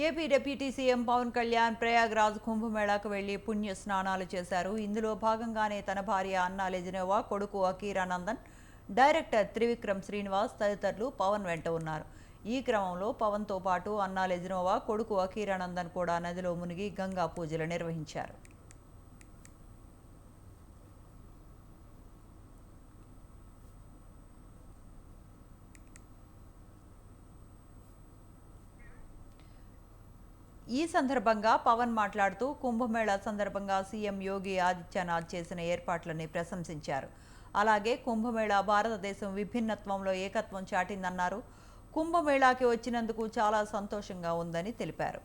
AP deputy CM Pawan Kalyan Prayagraj కుంభమేళాకు వెళ్లి పుణ్య స్నానాలు చేశారు. ఇందులో భాగంగానే తన భార్య అన్నా లెజినోవా, కొడుకు అకీరానందన్, డైరెక్టర్ త్రివిక్రమ్ శ్రీనివాస్ తదితరులు పవన్ వెంట ఉన్నారు. ఈ క్రమంలో పవన్తో పాటు అన్నా లెజినోవా, కొడుకు అకీరానందన్ కూడా నదిలో మునిగి గంగా పూజలు నిర్వహించారు. ఈ సందర్భంగా పవన్ మాట్లాడుతూ కుంభమేళా సందర్భంగా సీఎం యోగి ఆదిత్యనాథ్ చేసిన ఏర్పాట్లని ప్రశంసించారు. అలాగే కుంభమేళా భారతదేశం విభిన్నత్వంలో ఏకత్వం చాటిందన్నారు. కుంభమేళాకి వచ్చినందుకు చాలా సంతోషంగా ఉందని తెలిపారు.